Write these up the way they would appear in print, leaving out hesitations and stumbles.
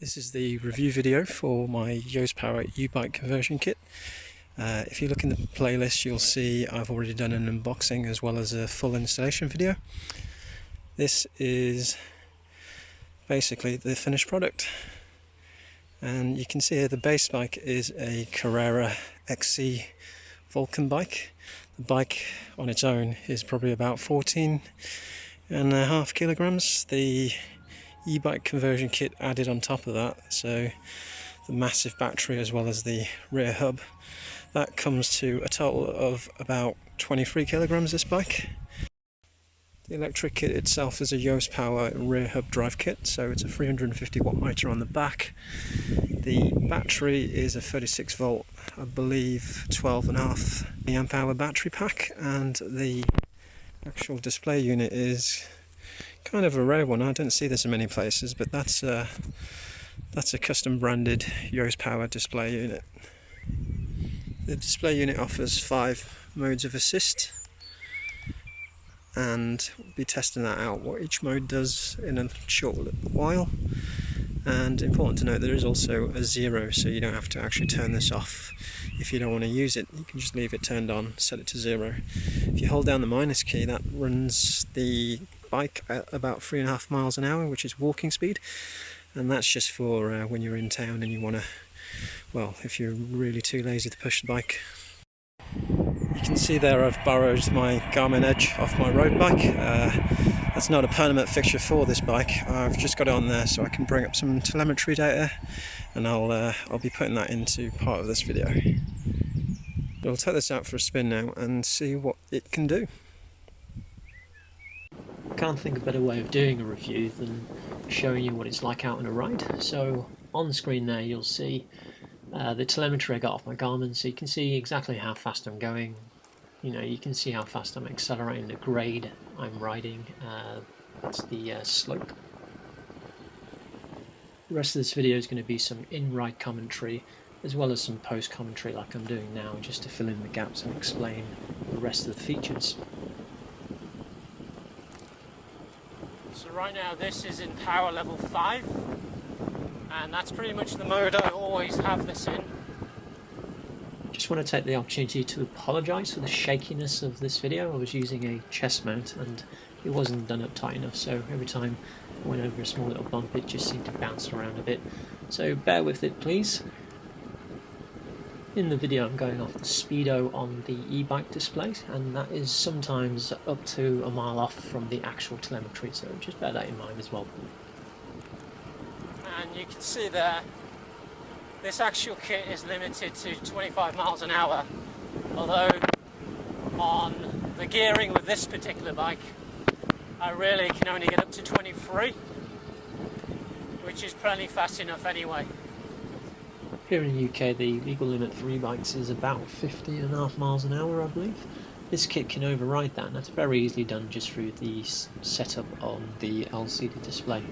This is the review video for my Yose Power eBike conversion kit. If you look in the playlist, you'll see I've already done an unboxing as well as a full installation video. This is basically the finished product, and you can see here the base bike is a Carrera XC Vulcan bike. The bike on its own is probably about 14.5 kilograms. The e-bike conversion kit added on top of that, so the massive battery as well as the rear hub, that comes to a total of about 23 kilograms. This bike. The electric kit itself is a Yose Power rear hub drive kit, so it's a 350 watt motor on the back. The battery is a 36 volt, I believe 12.5 amp hour battery pack, and the actual display unit is kind of a rare one. I don't see this in many places, but that's a custom branded Yose Power display unit. The display unit offers 5 modes of assist, and we'll be testing that out, what each mode does, in a short while. And important to note, there is also a 0, so you don't have to actually turn this off if you don't want to use it. You can just leave it turned on, set it to 0. If you hold down the minus key, that runs the bike at about 3.5 miles an hour, which is walking speed, and that's just for when you're in town and you want to, well, if you're really too lazy to push the bike. You can see there I've borrowed my Garmin Edge off my road bike. That's not a permanent fixture for this bike. I've just got it on there so I can bring up some telemetry data, and I'll be putting that into part of this video. We'll take this out for a spin now and see what it can do. I can't think of a better way of doing a review than showing you what it's like out on a ride. So on the screen there you'll see the telemetry I got off my Garmin, so you can see exactly how fast I'm going. You can see how fast I'm accelerating, the grade I'm riding, that's the slope. The rest of this video is going to be some in-ride commentary as well as some post-commentary like I'm doing now, just to fill in the gaps and explain the rest of the features. So right now this is in power level 5, and that's pretty much the mode I always have this in. Just want to take the opportunity to apologise for the shakiness of this video. I was using a chest mount and it wasn't done up tight enough, so every time I went over a small little bump it just seemed to bounce around a bit. So bear with it please. In the video I'm going off the speedo on the e-bike display, and that is sometimes up to a mile off from the actual telemetry, so just bear that in mind as well. And you can see there, this actual kit is limited to 25 miles an hour, although on the gearing with this particular bike I really can only get up to 23, which is plenty fast enough anyway. Here in the UK the legal limit for e-bikes is about 50.5 miles an hour, I believe. This kit can override that, and that's very easily done just through the setup on the LCD display.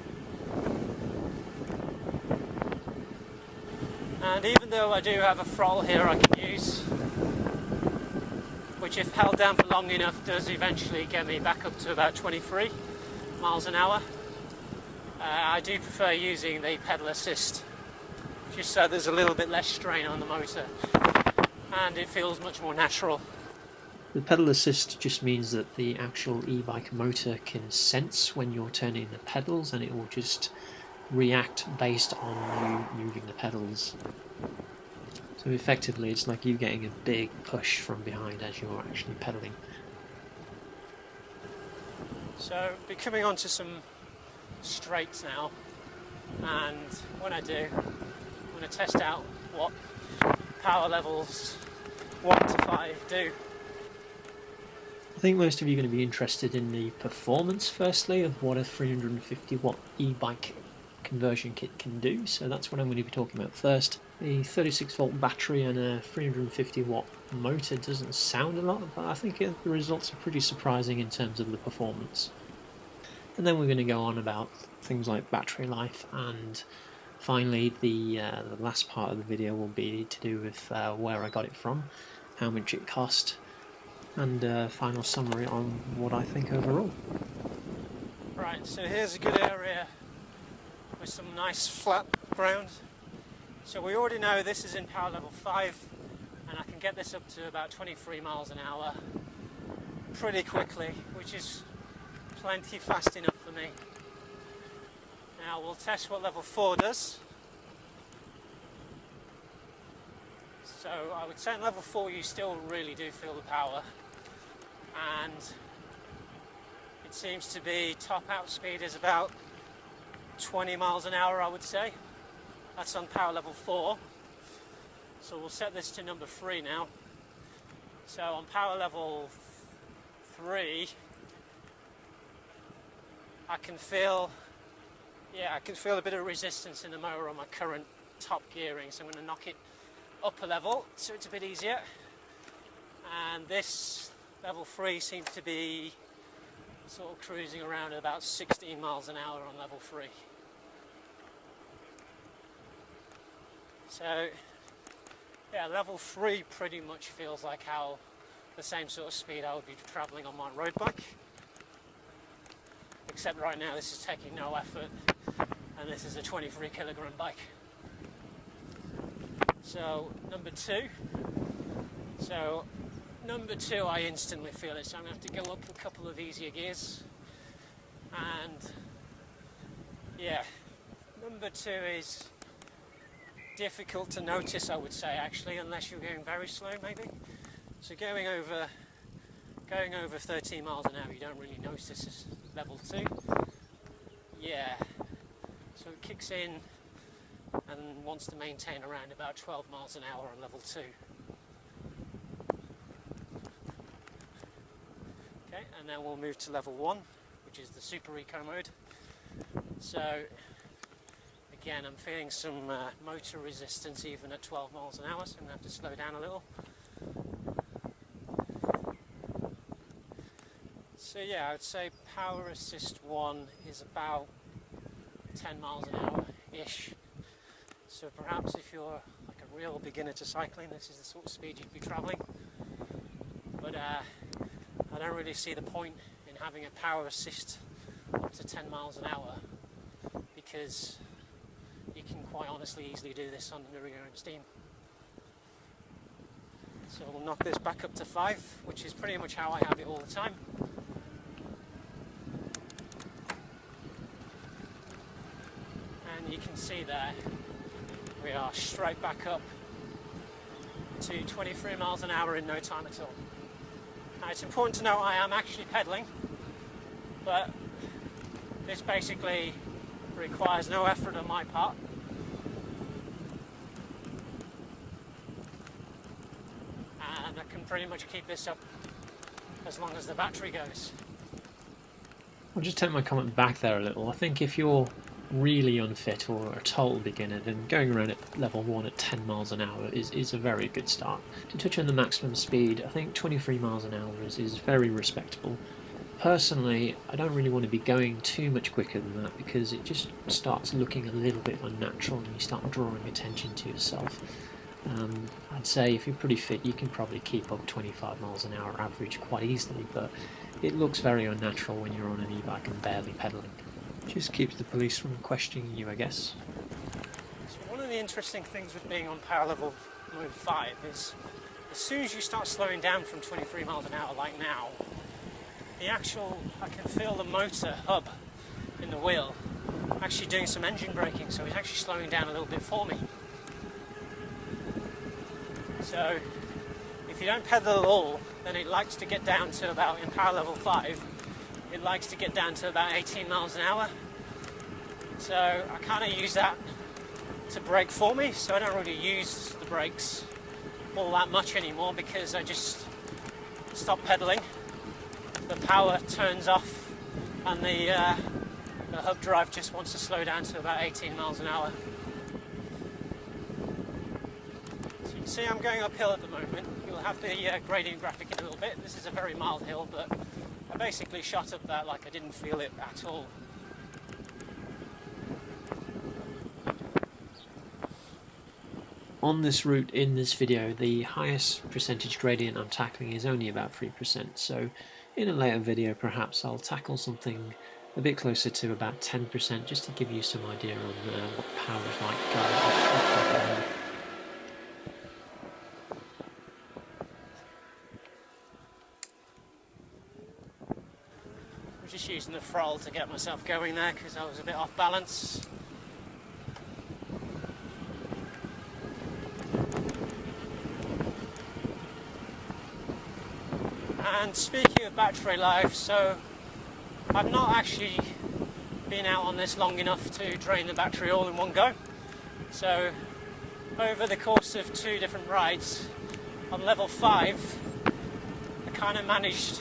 And even though I do have a throttle here I can use, which if held down for long enough does eventually get me back up to about 23 miles an hour, I do prefer using the pedal assist, just so there's a little bit less strain on the motor and it feels much more natural. The pedal assist just means that the actual e-bike motor can sense when you're turning the pedals, and it will just react based on you moving the pedals. So effectively it's like you getting a big push from behind as you're actually pedaling. So we're coming on to some straights now, and when I do, I'm going to test out what power levels 1 to 5 do. I think most of you are going to be interested in the performance firstly of what a 350 watt e-bike conversion kit can do, so that's what I'm going to be talking about first. The 36 volt battery and a 350 watt motor doesn't sound a lot, but I think the results are pretty surprising in terms of the performance. And then we're going to go on about things like battery life, and finally the last part of the video will be to do with where I got it from, how much it cost, and a final summary on what I think overall. Right, so here's a good area with some nice flat ground. So we already know this is in power level 5, and I can get this up to about 23 miles an hour pretty quickly, which is plenty fast enough for me. Now we'll test what level 4 does. So I would say in level 4 you still really do feel the power, and it seems to be top out speed is about 20 miles an hour, I would say. That's on power level 4. So we'll set this to number 3 now. So on power level 3 I can feel a bit of resistance in the motor on my current top gearing, so I'm going to knock it up a level so it's a bit easier. And this level 3 seems to be sort of cruising around at about 16 miles an hour on level 3. So yeah, level 3 pretty much feels like how the same sort of speed I would be travelling on my road bike. Except right now this is taking no effort, and this is a 23 kilogram bike. So number 2. So number 2 I instantly feel it, so I'm going to have to go up a couple of easier gears. And yeah, number 2 is difficult to notice, I would say, actually, unless you're going very slow maybe. So going over 13 miles an hour you don't really notice this as level 2. Yeah, so it kicks in and wants to maintain around about 12 miles an hour on level 2. Okay, and then we'll move to level 1, which is the super eco mode. So again, I'm feeling some motor resistance even at 12 miles an hour, so I'm going to have to slow down a little. So yeah, I would say power assist 1 is about 10 miles an hour-ish. So perhaps if you're like a real beginner to cycling, this is the sort of speed you'd be travelling. But I don't really see the point in having a power assist up to 10 miles an hour, because you can quite honestly easily do this under your own steam. So we'll knock this back up to 5, which is pretty much how I have it all the time. And you can see there, we are straight back up to 23 miles an hour in no time at all. Now it's important to note I am actually pedalling, but this basically requires no effort on my part. And I can pretty much keep this up as long as the battery goes. I'll just take my comment back there a little. I think if you're really unfit or a total beginner, then going around at level 1 at 10 miles an hour is a very good start. To touch on the maximum speed, I think 23 miles an hour is very respectable. Personally, I don't really want to be going too much quicker than that, because it just starts looking a little bit unnatural and you start drawing attention to yourself. I'd say if you're pretty fit you can probably keep up 25 miles an hour average quite easily, but it looks very unnatural when you're on an e-bike and barely pedalling. Just keeps the police from questioning you, I guess. So one of the interesting things with being on power level mode 5 is as soon as you start slowing down from 23 miles an hour like now, I can feel the motor hub in the wheel actually doing some engine braking, so it's actually slowing down a little bit for me. So if you don't pedal at all, then it likes to get down to about, in power level 5, it likes to get down to about 18 miles an hour. So I kind of use that to brake for me, so I don't really use the brakes all that much anymore, because I just stop pedaling, the power turns off, and the hub drive just wants to slow down to about 18 miles an hour. So you can see I'm going uphill at the moment. You'll have the gradient graphic in a little bit. This is a very mild hill, but I basically shot up that like I didn't feel it at all. On this route in this video, the highest percentage gradient I'm tackling is only about 3%, so in a later video perhaps I'll tackle something a bit closer to about 10%, just to give you some idea on what the power is like off. I'm just using the throttle to get myself going there because I was a bit off balance. And speaking of battery life, so I've not actually been out on this long enough to drain the battery all in one go. So over the course of 2 different rides on level 5, I kind of managed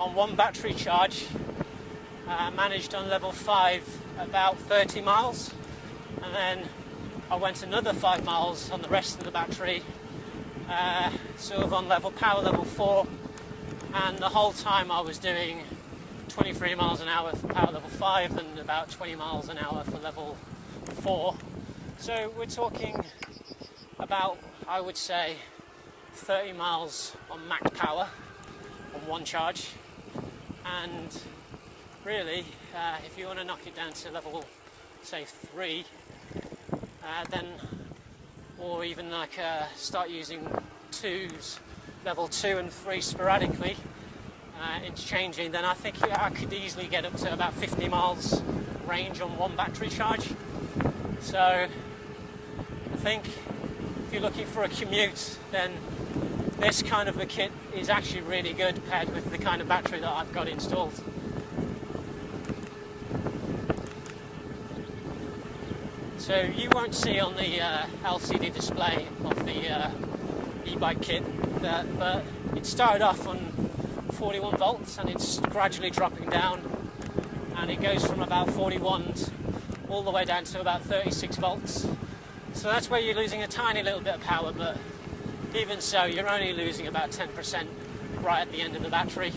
on 1 battery charge, managed on level 5 about 30 miles, and then I went another 5 miles on the rest of the battery, sort of on power level 4, and the whole time I was doing 23 miles an hour for power level 5 and about 20 miles an hour for level 4. So we're talking about, I would say, 30 miles on max power on 1 charge. And really, if you want to knock it down to level, say, 3, then, or even like start using 2s, level 2 and 3 sporadically, interchanging, then I think I could easily get up to about 50 miles range on 1 battery charge. So I think if you're looking for a commute, then this kind of a kit is actually really good paired with the kind of battery that I've got installed. So you won't see on the LCD display of the eBike kit but it started off on 41 volts and it's gradually dropping down, and it goes from about 41 all the way down to about 36 volts. So that's where you're losing a tiny little bit of power, but even so you're only losing about 10% right at the end of the battery.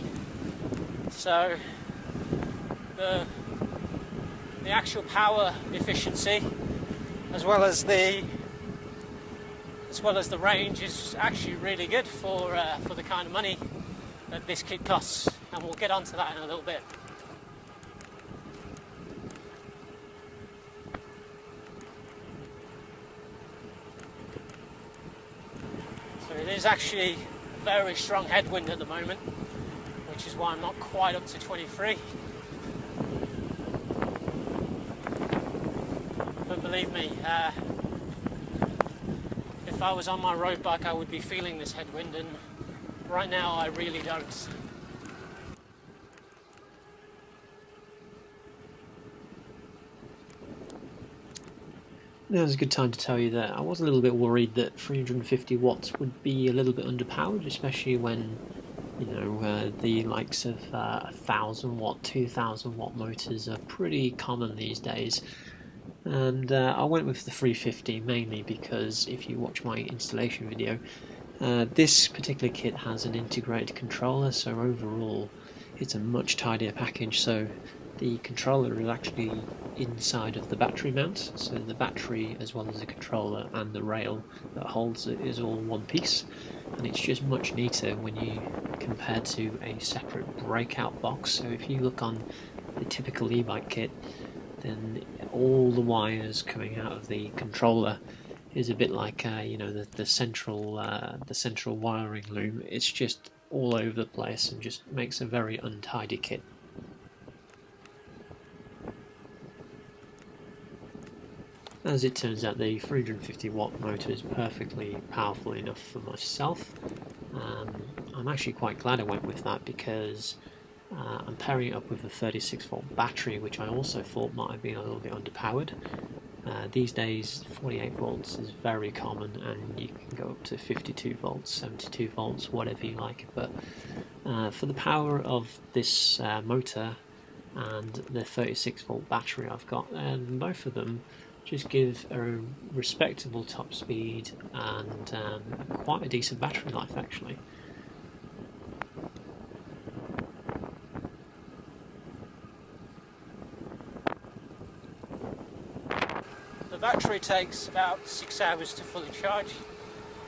So the actual power efficiency as well as the range is actually really good for the kind of money that this kit costs, and we'll get onto that in a little bit. So it is actually a very strong headwind at the moment, which is why I'm not quite up to 23. But believe me, if I was on my road bike I would be feeling this headwind, and right now I really don't. Now's a good time to tell you that I was a little bit worried that 350 watts would be a little bit underpowered, especially when, you know, the likes of 1000 watt, 2000 watt motors are pretty common these days. And I went with the 350 mainly because if you watch my installation video, this particular kit has an integrated controller, so overall it's a much tidier package. So the controller is actually inside of the battery mount, so the battery as well as the controller and the rail that holds it is all one piece, and it's just much neater when you compare to a separate breakout box. So if you look on the typical e-bike kit, then all the wires coming out of the controller is a bit like you know, the central wiring loom. It's just all over the place and just makes a very untidy kit. As it turns out, the 350 watt motor is perfectly powerful enough for myself. I'm actually quite glad I went with that because I'm pairing it up with a 36 volt battery, which I also thought might have been a little bit underpowered. These days 48 volts is very common, and you can go up to 52 volts, 72 volts, whatever you like, but for the power of this motor and the 36 volt battery I've got, and both of them just give a respectable top speed and quite a decent battery life actually. The battery takes about 6 hours to fully charge.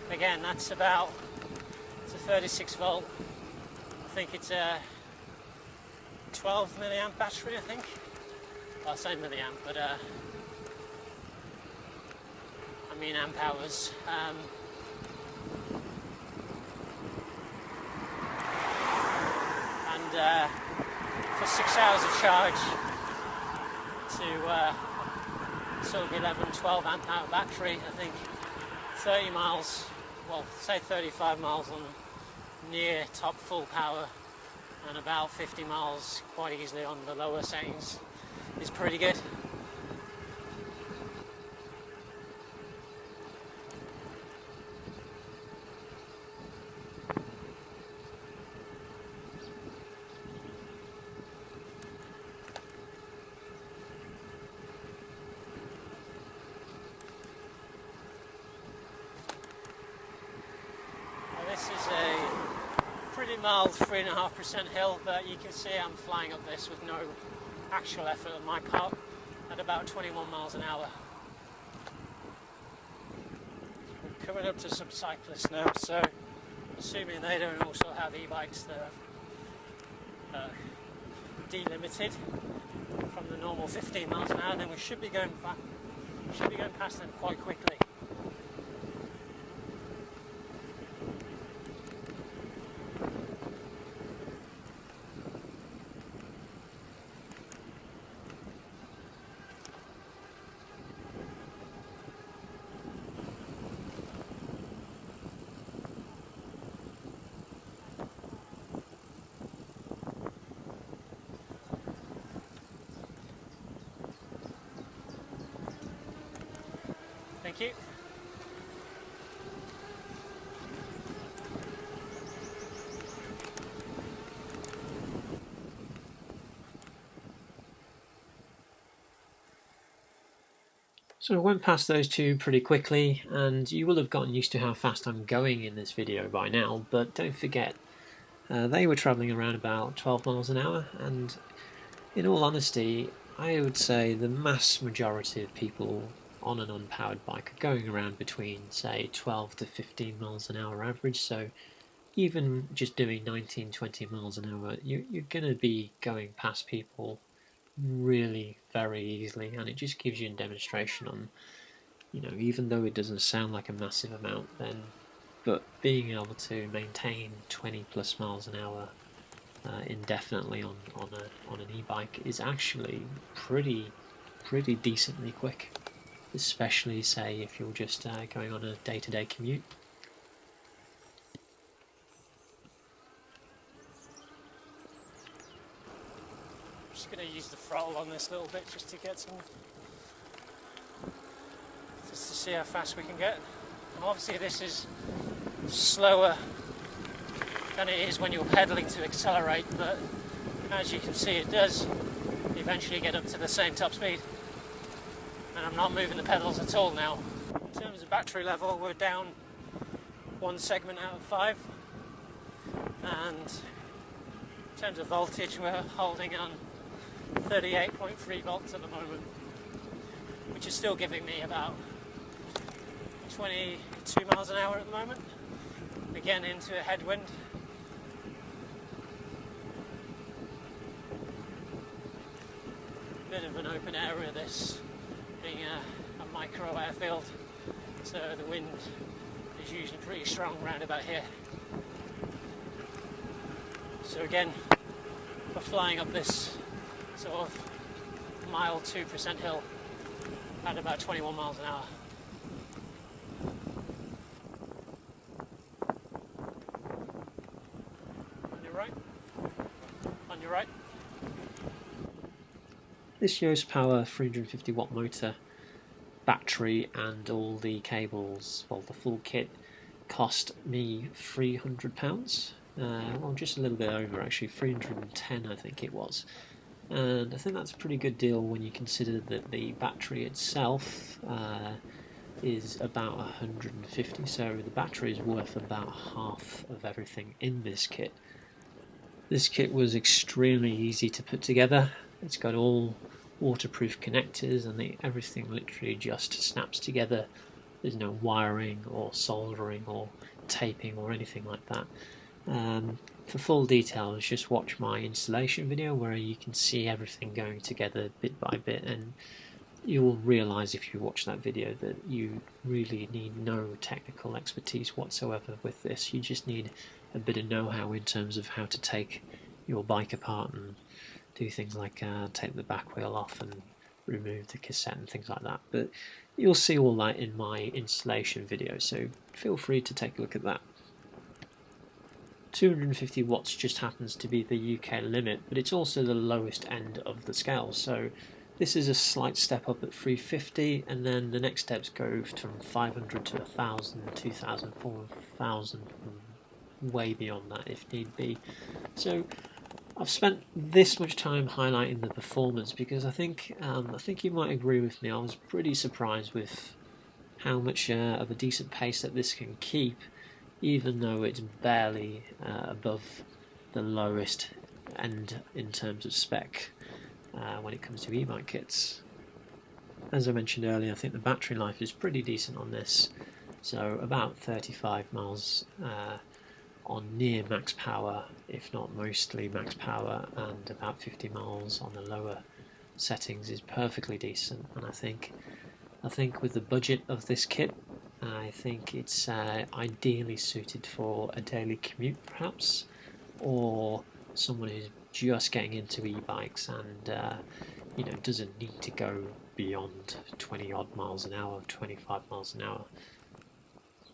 Again, that's about, it's a 36 volt. I think it's 12 milliamp battery, I think. Well, I say milliamp, but I mean amp hours. And for 6 hours of charge to sort of 11, 12 amp hour battery, I think 30 miles, well, say 35 miles on near top full power, and about 50 miles quite easily on the lower settings is pretty good. This is a pretty mild 3.5% hill, but you can see I'm flying up this with no actual effort on my part at about 21 miles an hour. We're coming up to some cyclists now, so assuming they don't also have e-bikes that are delimited from the normal 15 miles an hour, then we should be going past them quite quickly. Thank you. So I went past those two pretty quickly, and you will have gotten used to how fast I'm going in this video by now, but don't forget, they were travelling around about 12 miles an hour, and in all honesty, I would say the mass majority of people on an unpowered bike are going around between, say, 12 to 15 miles an hour average, so even just doing 19, 20 miles an hour, you're going to be going past people really very easily, and it just gives you a demonstration on, you know, even though it doesn't sound like a massive amount, but being able to maintain 20 plus miles an hour indefinitely on an e-bike is actually pretty decently quick, especially say if you're just going on a day-to-day commute. I'm just going to use the throttle on this little bit just to get some, just to see how fast we can get. And obviously this is slower than it is when you're pedaling to accelerate, but as you can see it does eventually get up to the same top speed. And I'm not moving the pedals at all now. In terms of battery level, we're down 1 segment out of 5, and in terms of voltage, we're holding on 38.3 volts at the moment, which is still giving me about 22 miles an hour at the moment, again into a headwind. Bit of an open area, this being a micro airfield, so the wind is usually pretty strong around about here. So again, we're flying up this sort of mild 2% hill at about 21 miles an hour. On your right. On your right. This Yose Power 350 watt motor, battery and all the cables, well, the full kit, cost me £300. Well, just a little bit over actually, 310 I think it was. And I think that's a pretty good deal when you consider that the battery itself is about 150, so the battery is worth about half of everything in this kit. This kit was extremely easy to put together. It's got all waterproof connectors, and everything literally just snaps together. There's no wiring or soldering or taping or anything like that. For full details, just watch my installation video where you can see everything going together bit by bit, and you'll realise if you watch that video that you really need no technical expertise whatsoever with this. You just need a bit of know-how in terms of how to take your bike apart and do things like take the back wheel off and remove the cassette and things like that. But you'll see all that in my installation video, so feel free to take a look at that. 250 watts just happens to be the UK limit, but it's also the lowest end of the scale, so this is a slight step up at 350, and then the next steps go from 500 to 1000, 2000, 4000, way beyond that if need be. So I've spent this much time highlighting the performance because I think you might agree with me. I was pretty surprised with how much of a decent pace that this can keep, even though it's barely above the lowest end in terms of spec when it comes to e-bike kits. As I mentioned earlier, I think the battery life is pretty decent on this, so about 35 miles on near max power, if not mostly max power, and about 50 miles on the lower settings is perfectly decent. And I think with the budget of this kit, I think it's ideally suited for a daily commute perhaps, or someone who's just getting into e-bikes and doesn't need to go beyond 20 odd miles an hour, 25 miles an hour.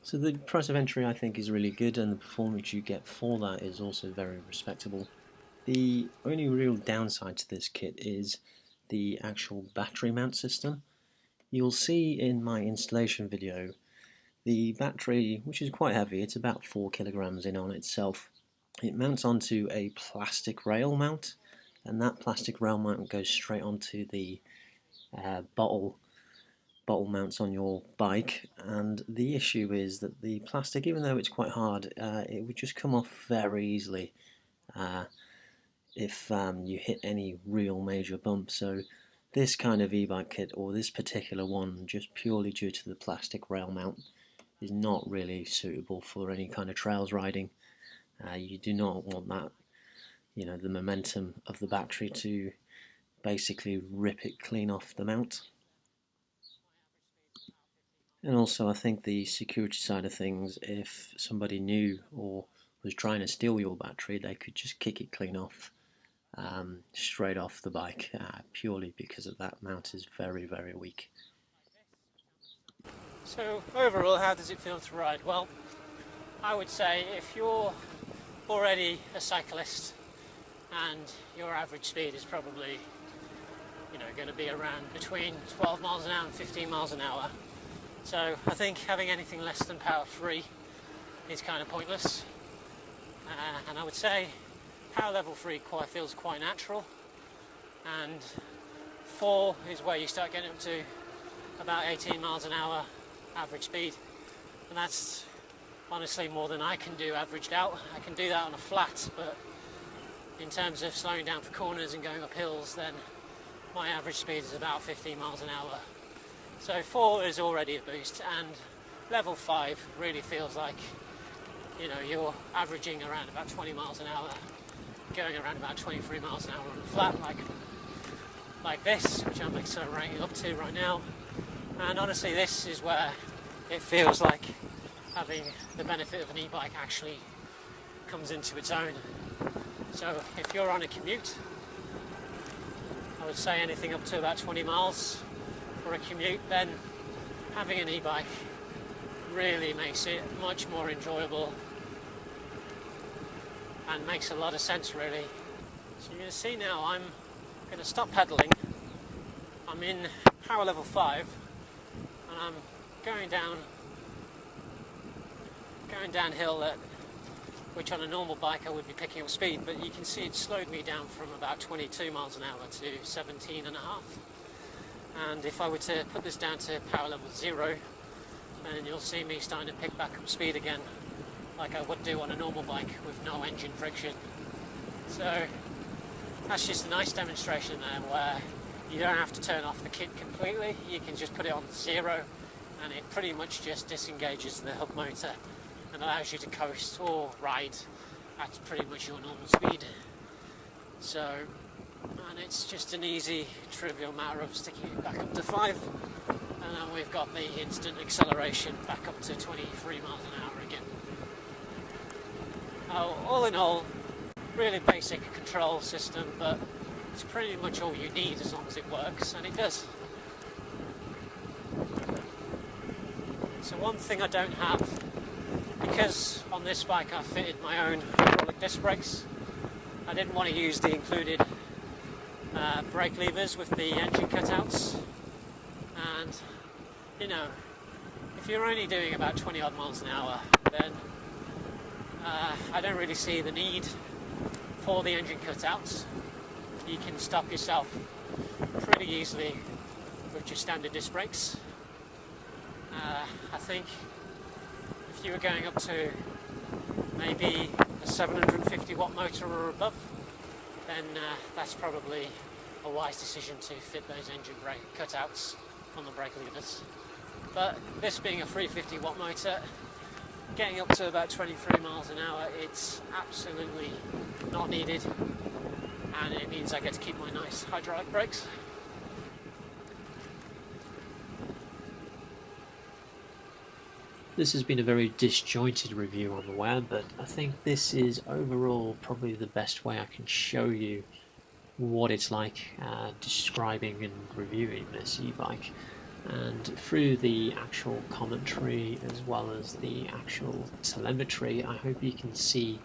So the price of entry I think is really good, and the performance you get for that is also very respectable. The only real downside to this kit is the actual battery mount system. You'll see in my installation video the battery, which is quite heavy, it's about 4 kilograms in on itself. It mounts onto a plastic rail mount, and that plastic rail mount goes straight onto the bottle mounts on your bike. And the issue is that the plastic, even though it's quite hard, it would just come off very easily if you hit any real major bump. So this kind of e-bike kit, or this particular one, just purely due to the plastic rail mount, is not really suitable for any kind of trails riding. You do not want that, the momentum of the battery to basically rip it clean off the mount. And also I think the security side of things, if somebody knew or was trying to steal your battery, they could just kick it clean off, straight off the bike, purely because of that mount is very, very weak. So overall, how does it feel to ride? Well, I would say if you're already a cyclist and your average speed is probably going to be around between 12 miles an hour and 15 miles an hour, so I think having anything less than power 3 is kind of pointless. And I would say power level 3 feels quite natural, and 4 is where you start getting up to about 18 miles an hour average speed, and that's honestly more than I can do averaged out. I can do that on a flat, but in terms of slowing down for corners and going up hills, then my average speed is about 15 miles an hour. So 4 is already a boost, and level 5 really feels like you're averaging around about 20 miles an hour, going around about 23 miles an hour on a flat like this, which I'm accelerating up to right now. And honestly, this is where it feels like having the benefit of an e-bike actually comes into its own. So if you're on a commute, I would say anything up to about 20 miles for a commute, then having an e-bike really makes it much more enjoyable and makes a lot of sense, really. So you're going to see now I'm going to stop pedaling. I'm in power level 5 and I'm going downhill which on a normal bike I would be picking up speed, but you can see it slowed me down from about 22 miles an hour to 17 and a half. And if I were to put this down to power level 0, then you'll see me starting to pick back up speed again, like I would do on a normal bike with no engine friction. So that's just a nice demonstration there, where you don't have to turn off the kit completely. You can just put it on 0 and it pretty much just disengages the hub motor and allows you to coast or ride at pretty much your normal speed. So, and it's just an easy, trivial matter of sticking it back up to 5, and then we've got the instant acceleration back up to 23 miles an hour again. All in all, really basic control system, but it's pretty much all you need as long as it works, and it does. So one thing I don't have, because on this bike I fitted my own hydraulic disc brakes, I didn't want to use the included brake levers with the engine cutouts. And you know, if you're only doing about 20 odd miles an hour, then I don't really see the need for the engine cutouts. You can stop yourself pretty easily with your standard disc brakes. I think if you were going up to maybe a 750 watt motor or above, then that's probably a wise decision to fit those engine brake cutouts on the brake levers. But this being a 350 watt motor, getting up to about 23 miles an hour, it's absolutely not needed, and it means I get to keep my nice hydraulic brakes. This has been a very disjointed review on the web, but I think this is overall probably the best way I can show you what it's like describing and reviewing this e-bike. And through the actual commentary as well as the actual telemetry, I hope you can see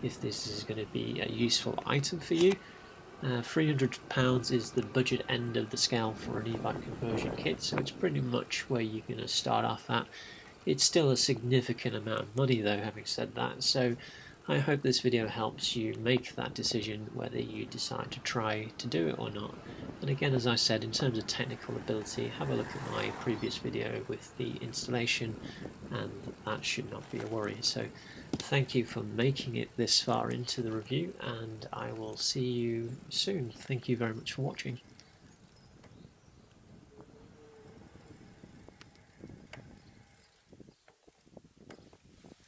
if this is going to be a useful item for you. £300 is the budget end of the scale for an e-bike conversion kit, so it's pretty much where you're going to start off at. It's still a significant amount of money though, having said that, so I hope this video helps you make that decision whether you decide to try to do it or not. And again, as I said, in terms of technical ability, have a look at my previous video with the installation, and that should not be a worry. So thank you for making it this far into the review, and I will see you soon. Thank you very much for watching.